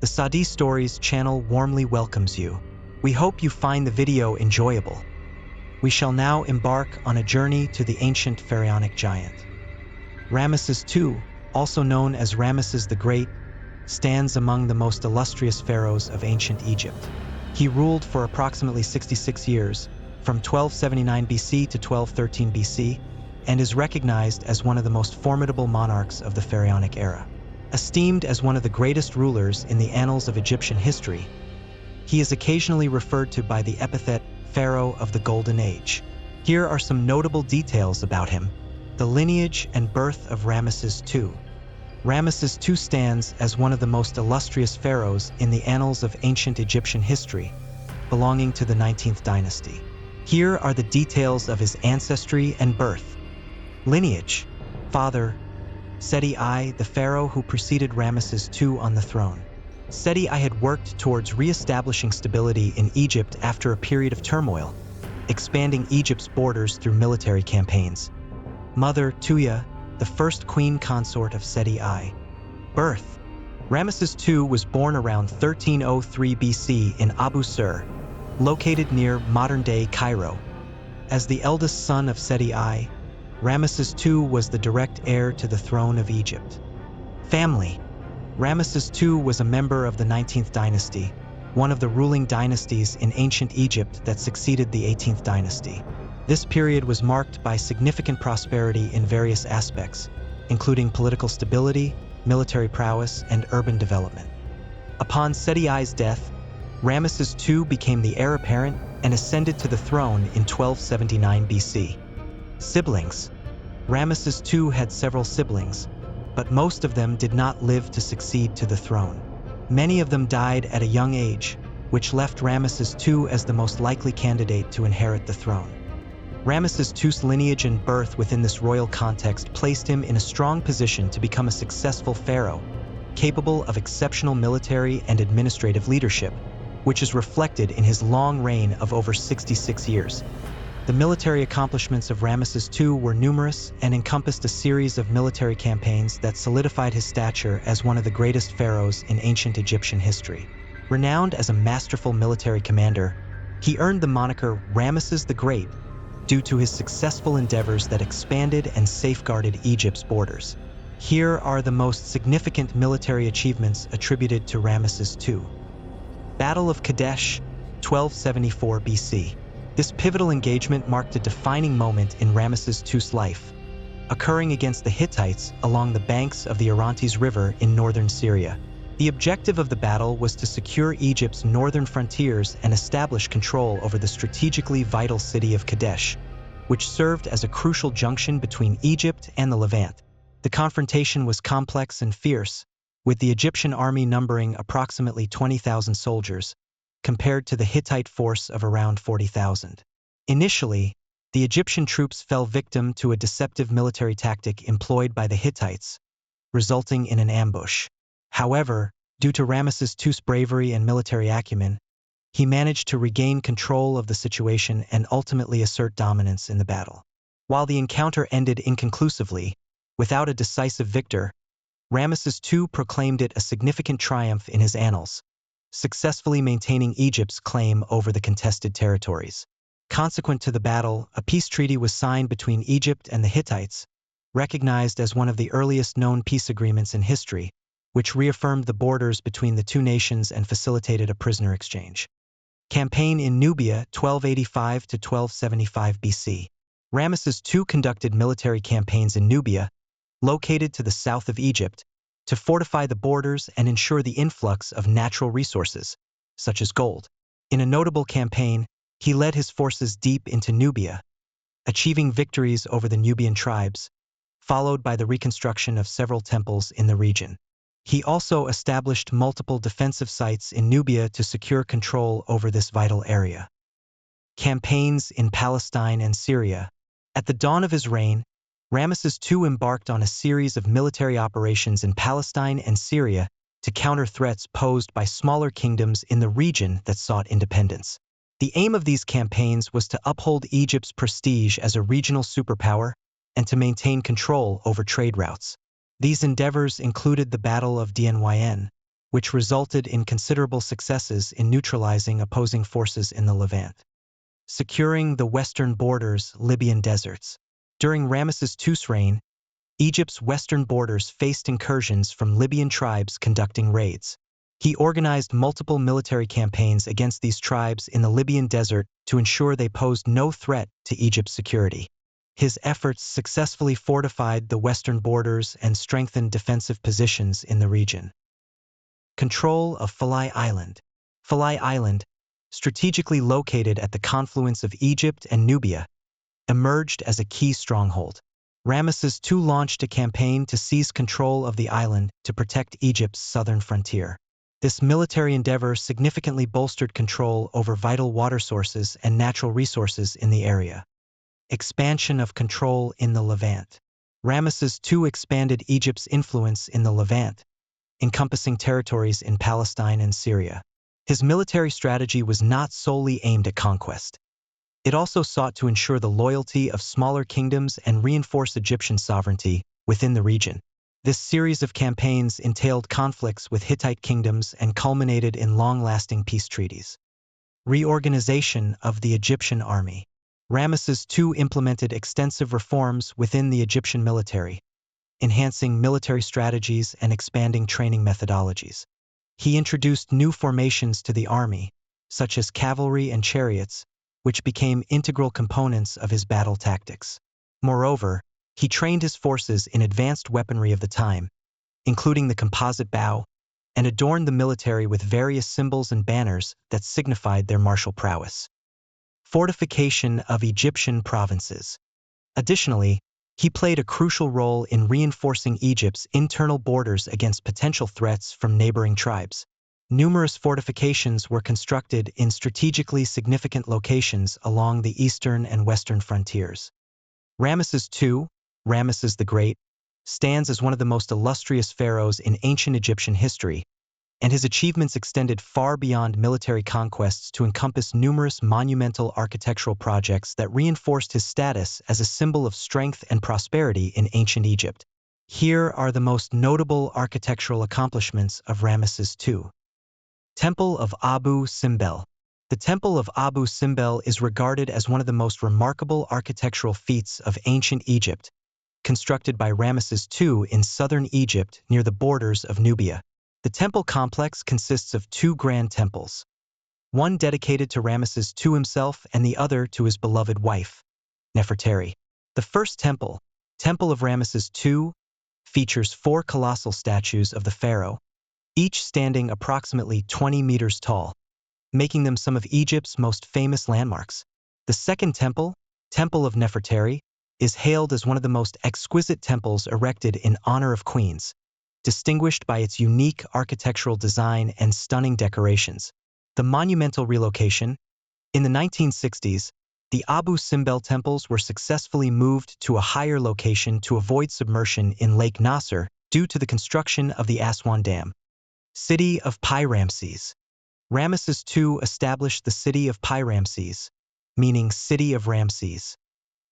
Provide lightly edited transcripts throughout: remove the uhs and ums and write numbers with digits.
The Saadi Stories channel warmly welcomes you. We hope you find the video enjoyable. We shall now embark on a journey to the ancient pharaonic giant. Ramses II, also known as Ramses the Great, stands among the most illustrious pharaohs of ancient Egypt. He ruled for approximately 66 years, from 1279 BC to 1213 BC, and is recognized as one of the most formidable monarchs of the pharaonic era. Esteemed as one of the greatest rulers in the annals of Egyptian history, he is occasionally referred to by the epithet Pharaoh of the Golden Age. Here are some notable details about him. The lineage and birth of Ramses II. Ramses II stands as one of the most illustrious pharaohs in the annals of ancient Egyptian history, belonging to the 19th dynasty. Here are the details of his ancestry and birth. Lineage. Father, Seti I, the pharaoh who preceded Ramses II on the throne. Seti I had worked towards re-establishing stability in Egypt after a period of turmoil, expanding Egypt's borders through military campaigns. Mother, Tuya, the first queen consort of Seti I. Birth. Ramses II was born around 1303 BC in Abu Simbel, located near modern-day Cairo. As the eldest son of Seti I, Ramses II was the direct heir to the throne of Egypt. Family. Ramses II was a member of the 19th dynasty, one of the ruling dynasties in ancient Egypt that succeeded the 18th dynasty. This period was marked by significant prosperity in various aspects, including political stability, military prowess, and urban development. Upon Seti I's death, Ramses II became the heir apparent and ascended to the throne in 1279 BC. Siblings. Ramses II had several siblings, but most of them did not live to succeed to the throne. Many of them died at a young age, which left Ramses II as the most likely candidate to inherit the throne. Ramses II's lineage and birth within this royal context placed him in a strong position to become a successful pharaoh, capable of exceptional military and administrative leadership, which is reflected in his long reign of over 66 years. The military accomplishments of Ramses II were numerous and encompassed a series of military campaigns that solidified his stature as one of the greatest pharaohs in ancient Egyptian history. Renowned as a masterful military commander, he earned the moniker Ramses the Great due to his successful endeavors that expanded and safeguarded Egypt's borders. Here are the most significant military achievements attributed to Ramses II. Battle of Kadesh, 1274 BC. This pivotal engagement marked a defining moment in Ramses II's life, occurring against the Hittites along the banks of the Orontes River in northern Syria. The objective of the battle was to secure Egypt's northern frontiers and establish control over the strategically vital city of Kadesh, which served as a crucial junction between Egypt and the Levant. The confrontation was complex and fierce, with the Egyptian army numbering approximately 20,000 soldiers, compared to the Hittite force of around 40,000. Initially, the Egyptian troops fell victim to a deceptive military tactic employed by the Hittites, resulting in an ambush. However, due to Ramses II's bravery and military acumen, he managed to regain control of the situation and ultimately assert dominance in the battle. While the encounter ended inconclusively, without a decisive victor, Ramses II proclaimed it a significant triumph in his annals, successfully maintaining Egypt's claim over the contested territories. Consequent to the battle, a peace treaty was signed between Egypt and the Hittites, recognized as one of the earliest known peace agreements in history, which reaffirmed the borders between the two nations and facilitated a prisoner exchange. Campaign in Nubia, 1285 to 1275 BC. Ramses II conducted military campaigns in Nubia, located to the south of Egypt, to fortify the borders and ensure the influx of natural resources, such as gold. In a notable campaign, he led his forces deep into Nubia, achieving victories over the Nubian tribes, followed by the reconstruction of several temples in the region. He also established multiple defensive sites in Nubia to secure control over this vital area. Campaigns in Palestine and Syria. At the dawn of his reign, Ramses II embarked on a series of military operations in Palestine and Syria to counter threats posed by smaller kingdoms in the region that sought independence. The aim of these campaigns was to uphold Egypt's prestige as a regional superpower and to maintain control over trade routes. These endeavors included the Battle of Dynasty which resulted in considerable successes in neutralizing opposing forces in the Levant. Securing the western borders, Libyan deserts. During Ramses II's reign, Egypt's western borders faced incursions from Libyan tribes conducting raids. He organized multiple military campaigns against these tribes in the Libyan desert to ensure they posed no threat to Egypt's security. His efforts successfully fortified the western borders and strengthened defensive positions in the region. Control of Philae Island. Philae Island, strategically located at the confluence of Egypt and Nubia, emerged as a key stronghold. Ramses II launched a campaign to seize control of the island to protect Egypt's southern frontier. This military endeavor significantly bolstered control over vital water sources and natural resources in the area. Expansion of control in the Levant. Ramses II expanded Egypt's influence in the Levant, encompassing territories in Palestine and Syria. His military strategy was not solely aimed at conquest. It also sought to ensure the loyalty of smaller kingdoms and reinforce Egyptian sovereignty within the region. This series of campaigns entailed conflicts with Hittite kingdoms and culminated in long-lasting peace treaties. Reorganization of the Egyptian army. Ramses II implemented extensive reforms within the Egyptian military, enhancing military strategies and expanding training methodologies. He introduced new formations to the army, such as cavalry and chariots, which became integral components of his battle tactics. Moreover, he trained his forces in advanced weaponry of the time, including the composite bow, and adorned the military with various symbols and banners that signified their martial prowess. Fortification of Egyptian provinces. Additionally, he played a crucial role in reinforcing Egypt's internal borders against potential threats from neighboring tribes. Numerous fortifications were constructed in strategically significant locations along the eastern and western frontiers. Ramses II, Ramses the Great, stands as one of the most illustrious pharaohs in ancient Egyptian history, and his achievements extended far beyond military conquests to encompass numerous monumental architectural projects that reinforced his status as a symbol of strength and prosperity in ancient Egypt. Here are the most notable architectural accomplishments of Ramses II. Temple of Abu Simbel. The Temple of Abu Simbel is regarded as one of the most remarkable architectural feats of ancient Egypt, constructed by Ramses II in southern Egypt near the borders of Nubia. The temple complex consists of two grand temples, one dedicated to Ramses II himself and the other to his beloved wife, Nefertari. The first temple, Temple of Ramses II, features four colossal statues of the pharaoh, each standing approximately 20 meters tall, making them some of Egypt's most famous landmarks. The second temple, Temple of Nefertari, is hailed as one of the most exquisite temples erected in honor of queens, distinguished by its unique architectural design and stunning decorations. The monumental relocation. In the 1960s, the Abu Simbel temples were successfully moved to a higher location to avoid submersion in Lake Nasser due to the construction of the Aswan Dam. City of Pi-Ramses. Ramses II established the city of Pi-Ramses, meaning City of Ramses,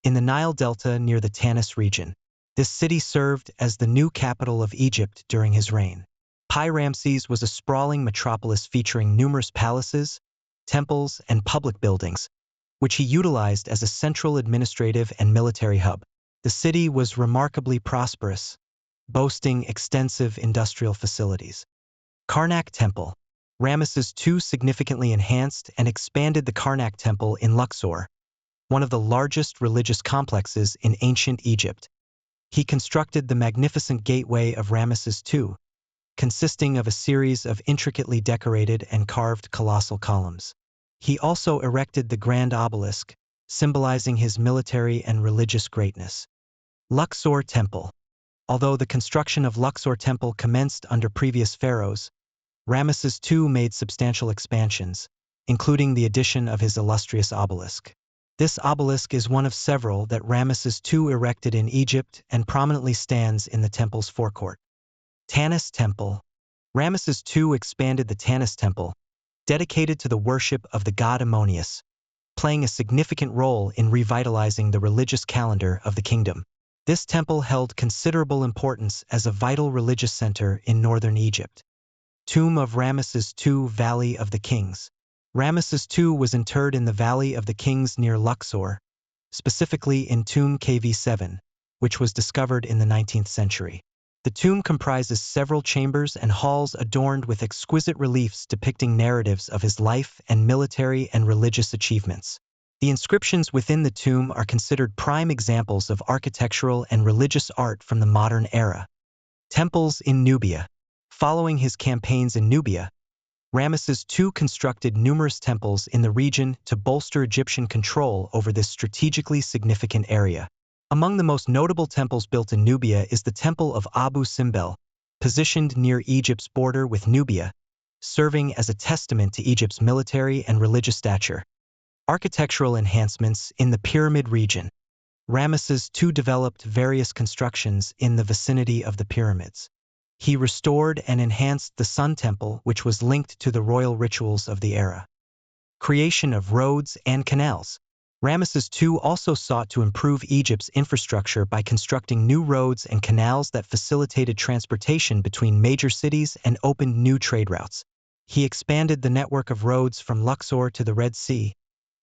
in the Nile Delta near the Tanis region. This city served as the new capital of Egypt during his reign. Pi-Ramses was a sprawling metropolis featuring numerous palaces, temples, and public buildings, which he utilized as a central administrative and military hub. The city was remarkably prosperous, boasting extensive industrial facilities. Karnak Temple. Ramses II significantly enhanced and expanded the Karnak Temple in Luxor, one of the largest religious complexes in ancient Egypt. He constructed the magnificent gateway of Ramses II, consisting of a series of intricately decorated and carved colossal columns. He also erected the Grand Obelisk, symbolizing his military and religious greatness. Luxor Temple. Although the construction of Luxor Temple commenced under previous pharaohs, Ramses II made substantial expansions, including the addition of his illustrious obelisk. This obelisk is one of several that Ramses II erected in Egypt and prominently stands in the temple's forecourt. Tanis Temple. Ramses II expanded the Tanis Temple, dedicated to the worship of the god Ammonius, playing a significant role in revitalizing the religious calendar of the kingdom. This temple held considerable importance as a vital religious center in northern Egypt. Tomb of Ramses II, Valley of the Kings. Ramses II was interred in the Valley of the Kings near Luxor, specifically in Tomb KV7, which was discovered in the 19th century. The tomb comprises several chambers and halls adorned with exquisite reliefs depicting narratives of his life and military and religious achievements. The inscriptions within the tomb are considered prime examples of architectural and religious art from the modern era. Temples in Nubia. Following his campaigns in Nubia, Ramses II constructed numerous temples in the region to bolster Egyptian control over this strategically significant area. Among the most notable temples built in Nubia is the Temple of Abu Simbel, positioned near Egypt's border with Nubia, serving as a testament to Egypt's military and religious stature. Architectural enhancements in the Pyramid region. Ramses II developed various constructions in the vicinity of the pyramids. He restored and enhanced the Sun Temple, which was linked to the royal rituals of the era. Creation of roads and canals. Ramses II also sought to improve Egypt's infrastructure by constructing new roads and canals that facilitated transportation between major cities and opened new trade routes. He expanded the network of roads from Luxor to the Red Sea,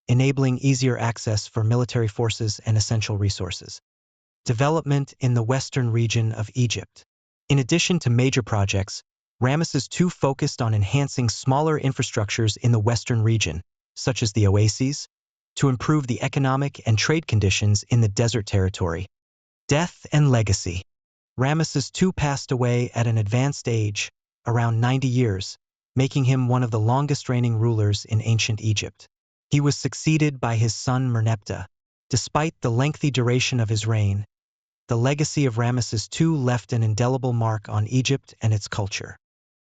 enabling easier access for military forces and essential resources. Development in the western region of Egypt. In addition to major projects, Ramses II focused on enhancing smaller infrastructures in the western region, such as the oases, to improve the economic and trade conditions in the desert territory. Death and legacy. Ramses II passed away at an advanced age, around 90 years, making him one of the longest-reigning rulers in ancient Egypt. He was succeeded by his son Merneptah. Despite the lengthy duration of his reign, the legacy of Ramses II left an indelible mark on Egypt and its culture.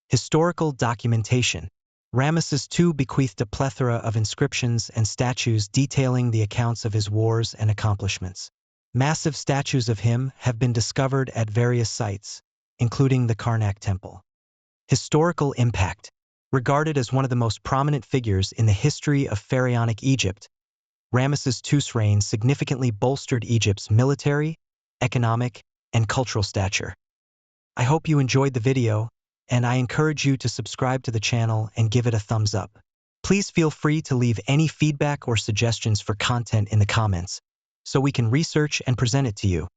Historical documentation. Ramses II bequeathed a plethora of inscriptions and statues detailing the accounts of his wars and accomplishments. Massive statues of him have been discovered at various sites, including the Karnak Temple. Historical impact. Regarded as one of the most prominent figures in the history of pharaonic Egypt, Ramses II's reign significantly bolstered Egypt's military, economic, and cultural stature. I hope you enjoyed the video, and I encourage you to subscribe to the channel and give it a thumbs up. Please feel free to leave any feedback or suggestions for content in the comments, so we can research and present it to you.